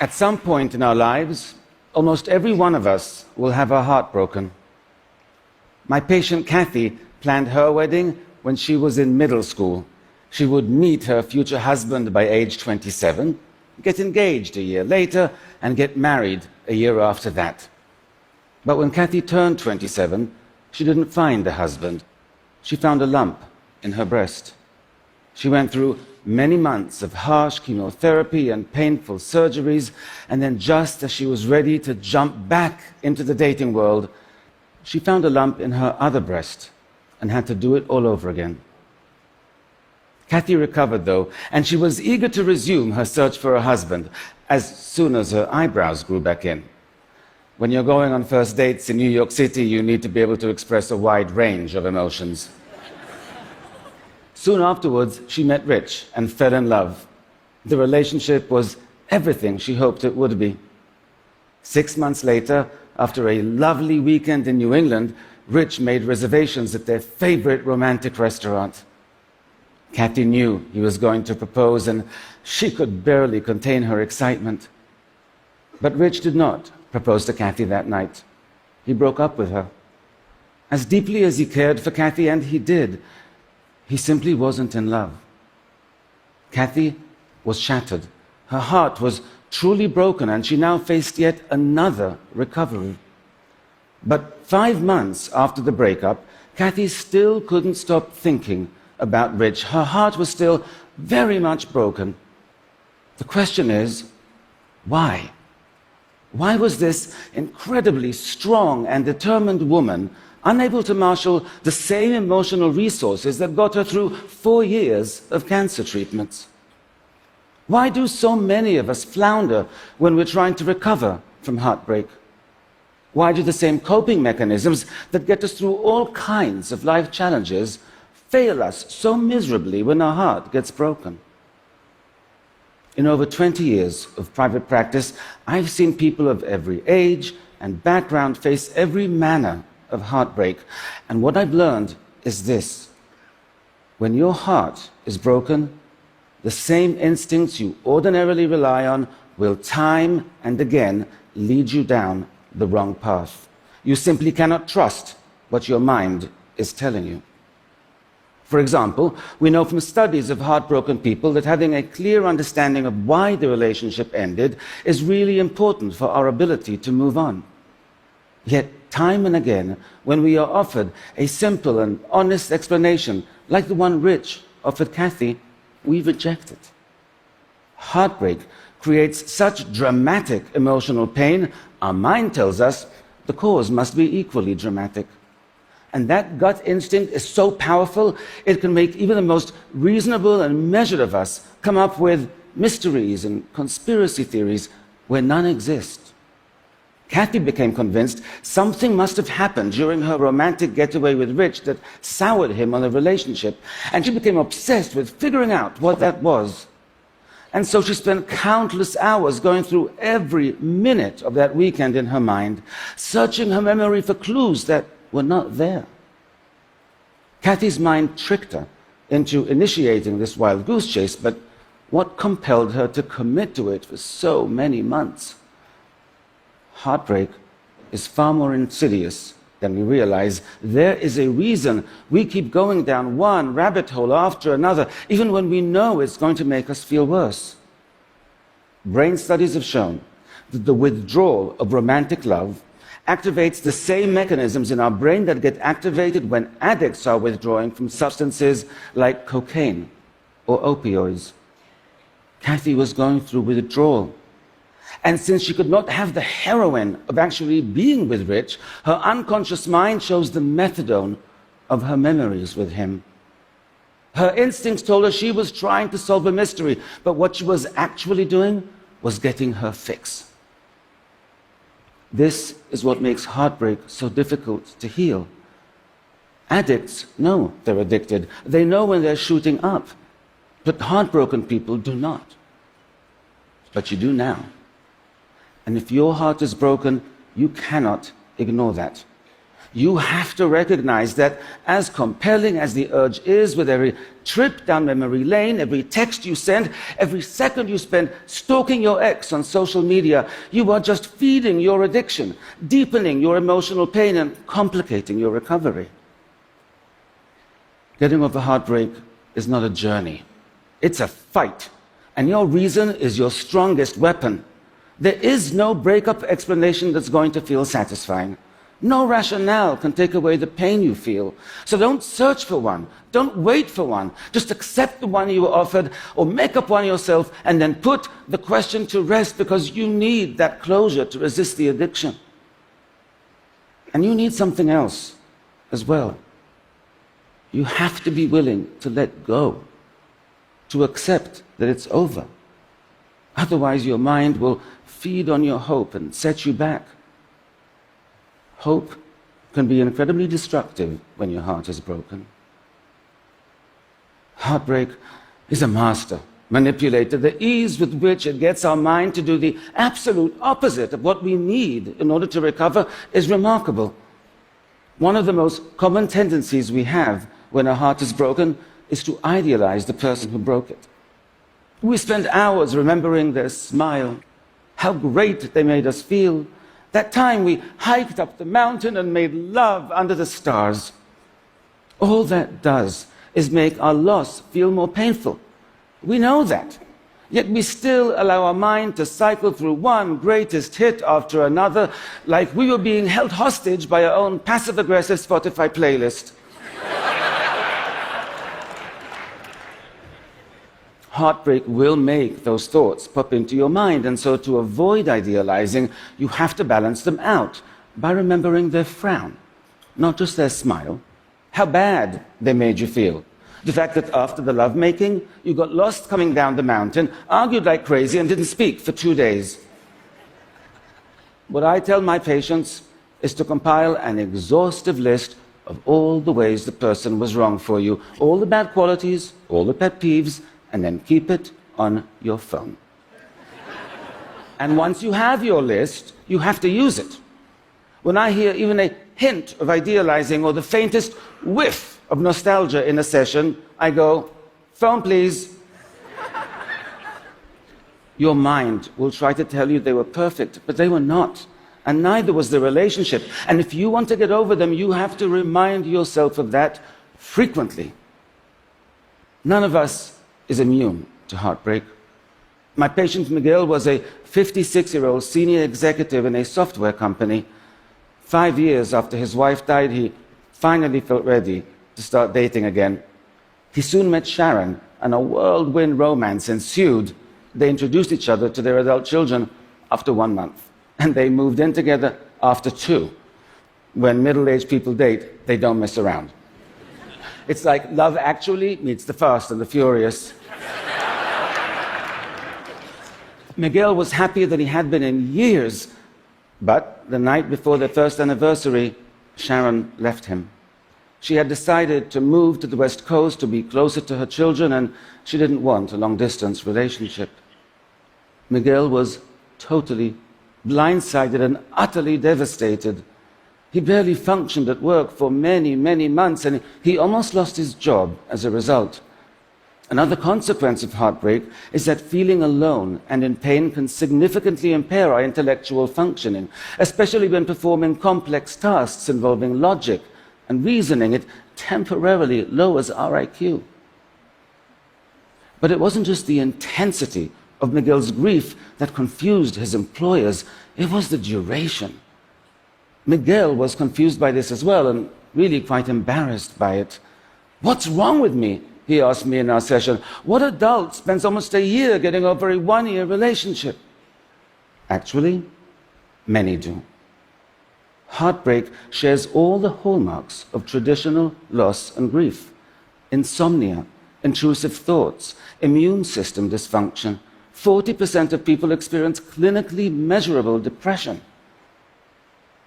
At some point in our lives, almost every one of us will have her heart broken. My patient Kathy planned her wedding when she was in middle school. She would meet her future husband by age 27, get engaged a year later, and get married a year after that. But when Kathy turned 27, she didn't find a husband. She found a lump in her breast. She went through many months of harsh chemotherapy and painful surgeries, and then just as she was ready to jump back into the dating world, she found a lump in her other breast and had to do it all over again. Kathy recovered, though, and she was eager to resume her search for a husband as soon as her eyebrows grew back in. When you're going on first dates in New York City, you need to be able to express a wide range of emotions. Soon afterwards, she met Rich and fell in love. The relationship was everything she hoped it would be. 6 months later, after a lovely weekend in New England, Rich made reservations at their favorite romantic restaurant. Kathy knew he was going to propose, and she could barely contain her excitement. But Rich did not propose to Kathy that night. He broke up with her. As deeply as he cared for Kathy, and he did, he simply wasn't in love. Kathy was shattered. Her heart was truly broken, and she now faced yet another recovery. But 5 months after the breakup, Kathy still couldn't stop thinking about Rich. Her heart was still very much broken. The question is, why? Why was this incredibly strong and determined woman unable to marshal the same emotional resources that got her through 4 years of cancer treatments? Why do so many of us flounder when we're trying to recover from heartbreak? Why do the same coping mechanisms that get us through all kinds of life challenges fail us so miserably when our heart gets broken? In over 20 years of private practice, I've seen people of every age and background face every manner of heartbreak. And what I've learned is this: when your heart is broken, the same instincts you ordinarily rely on will time and again lead you down the wrong path. You simply cannot trust what your mind is telling you. For example, we know from studies of heartbroken people that having a clear understanding of why the relationship ended is really important for our ability to move on. Yet, time and again, when we are offered a simple and honest explanation, like the one Rich offered Kathy, we reject it. Heartbreak creates such dramatic emotional pain, our mind tells us the cause must be equally dramatic. And that gut instinct is so powerful, it can make even the most reasonable and measured of us come up with mysteries and conspiracy theories where none exist. Kathy became convinced something must have happened during her romantic getaway with Rich that soured him on the relationship, and she became obsessed with figuring out what that was. And so she spent countless hours going through every minute of that weekend in her mind, searching her memory for clues that were not there. Kathy's mind tricked her into initiating this wild goose chase, but what compelled her to commit to it for so many months? Heartbreak is far more insidious than we realize. There is a reason we keep going down one rabbit hole after another, even when we know it's going to make us feel worse. Brain studies have shown that the withdrawal of romantic love activates the same mechanisms in our brain that get activated when addicts are withdrawing from substances like cocaine or opioids. Kathy was going through withdrawal. And since she could not have the heroin of actually being with Rich, her unconscious mind chose the methadone of her memories with him. Her instincts told her she was trying to solve a mystery, but what she was actually doing was getting her fix. This is what makes heartbreak so difficult to heal. Addicts know they're addicted. They know when they're shooting up. But heartbroken people do not. But you do now. And if your heart is broken, you cannot ignore that. You have to recognize that as compelling as the urge is, with every trip down memory lane, every text you send, every second you spend stalking your ex on social media, you are just feeding your addiction, deepening your emotional pain, and complicating your recovery. Getting over heartbreak is not a journey. It's a fight. And your reason is your strongest weapon. There is no breakup explanation that's going to feel satisfying. No rationale can take away the pain you feel. So don't search for one. Don't wait for one. Just accept the one you were offered, or make up one yourself, and then put the question to rest, because you need that closure to resist the addiction. And you need something else as well. You have to be willing to let go, to accept that it's over. Otherwise, your mind will feed on your hope and set you back. Hope can be incredibly destructive when your heart is broken. Heartbreak is a master manipulator. The ease with which it gets our mind to do the absolute opposite of what we need in order to recover is remarkable. One of the most common tendencies we have when our heart is broken is to idealize the person who broke it. We spend hours remembering their smile, how great they made us feel, that time we hiked up the mountain and made love under the stars. All that does is make our loss feel more painful. We know that. Yet we still allow our mind to cycle through one greatest hit after another, like we were being held hostage by our own passive-aggressive Spotify playlist. Heartbreak will make those thoughts pop into your mind, and so to avoid idealizing, you have to balance them out by remembering their frown, not just their smile, how bad they made you feel. The fact that after the lovemaking, you got lost coming down the mountain, argued like crazy, and didn't speak for 2 days. What I tell my patients is to compile an exhaustive list of all the ways the person was wrong for you, all the bad qualities, all the pet peeves, and then keep it on your phone. And once you have your list, you have to use it. When I hear even a hint of idealizing or the faintest whiff of nostalgia in a session, I go, phone please. Your mind will try to tell you they were perfect, but they were not. And neither was the relationship. And if you want to get over them, you have to remind yourself of that frequently. None of us is immune to heartbreak. My patient Miguel was a 56-year-old senior executive in a software company. 5 years after his wife died, he finally felt ready to start dating again. He soon met Sharon, and a whirlwind romance ensued. They introduced each other to their adult children after 1 month, and they moved in together after 2. When middle-aged people date, they don't mess around. It's like Love Actually meets The Fast and the Furious. Miguel was happier than he had been in years, but the night before their first anniversary, Sharon left him. She had decided to move to the West Coast to be closer to her children, and she didn't want a long-distance relationship. Miguel was totally blindsided and utterly devastated. He barely functioned at work for many, many months, and he almost lost his job as a result. Another consequence of heartbreak is that feeling alone and in pain can significantly impair our intellectual functioning, especially when performing complex tasks involving logic and reasoning. It temporarily lowers our IQ. But it wasn't just the intensity of Miguel's grief that confused his employers, it was the duration. Miguel was confused by this as well, and really quite embarrassed by it. "What's wrong with me?" he asked me in our session. "What adult spends almost a year getting over a 1-year relationship?" Actually, many do. Heartbreak shares all the hallmarks of traditional loss and grief: insomnia, intrusive thoughts, immune system dysfunction. 40% of people experience clinically measurable depression.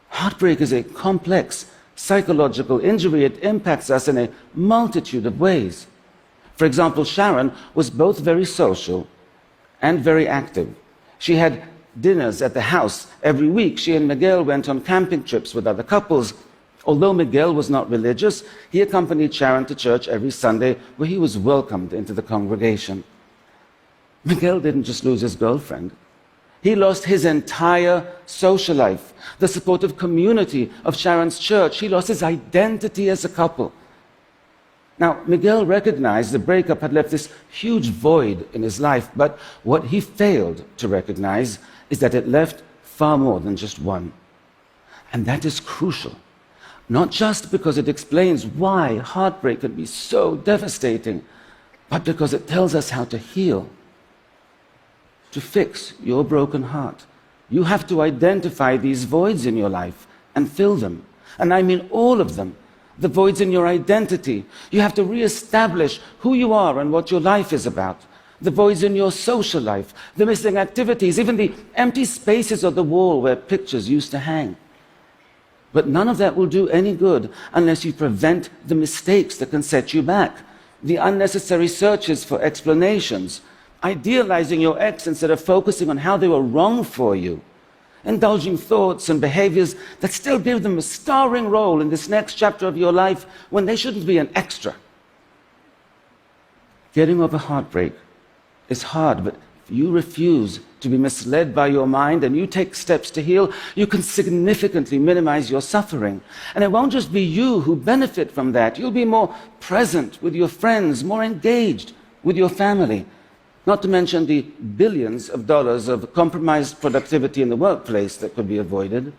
Heartbreak is a complex psychological injury. It impacts us in a multitude of ways. For example, Sharon was both very social and very active. She had dinners at the house every week. She and Miguel went on camping trips with other couples. Although Miguel was not religious, he accompanied Sharon to church every Sunday, where he was welcomed into the congregation. Miguel didn't just lose his girlfriend. He lost his entire social life, the supportive community of Sharon's church. He lost his identity as a couple. Now, Miguel recognized the breakup had left this huge void in his life, but what he failed to recognize is that it left far more than just one. And that is crucial, not just because it explains why heartbreak can be so devastating, but because it tells us how to heal. To fix your broken heart, you have to identify these voids in your life and fill them. And I mean all of them. The voids in your identity. You have to reestablish who you are and what your life is about. The voids in your social life, the missing activities, even the empty spaces on the wall where pictures used to hang. But none of that will do any good unless you prevent the mistakes that can set you back, the unnecessary searches for explanations, idealizing your ex instead of focusing on how they were wrong for you, indulging thoughts and behaviors that still give them a starring role in this next chapter of your life when they shouldn't be an extra. Getting over heartbreak is hard, but if you refuse to be misled by your mind and you take steps to heal, you can significantly minimize your suffering. And it won't just be you who benefit from that. You'll be more present with your friends, more engaged with your family. Not to mention the billions of dollars of compromised productivity in the workplace that could be avoided.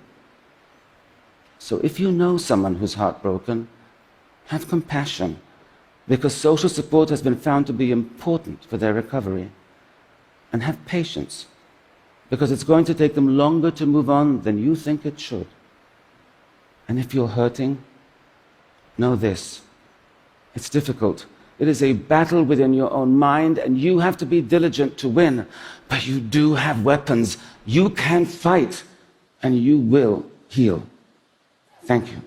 So if you know someone who's heartbroken, have compassion, because social support has been found to be important for their recovery. And have patience, because it's going to take them longer to move on than you think it should. And if you're hurting, know this: it's difficult. It is a battle within your own mind, and you have to be diligent to win. But you do have weapons. You can fight, and you will heal. Thank you.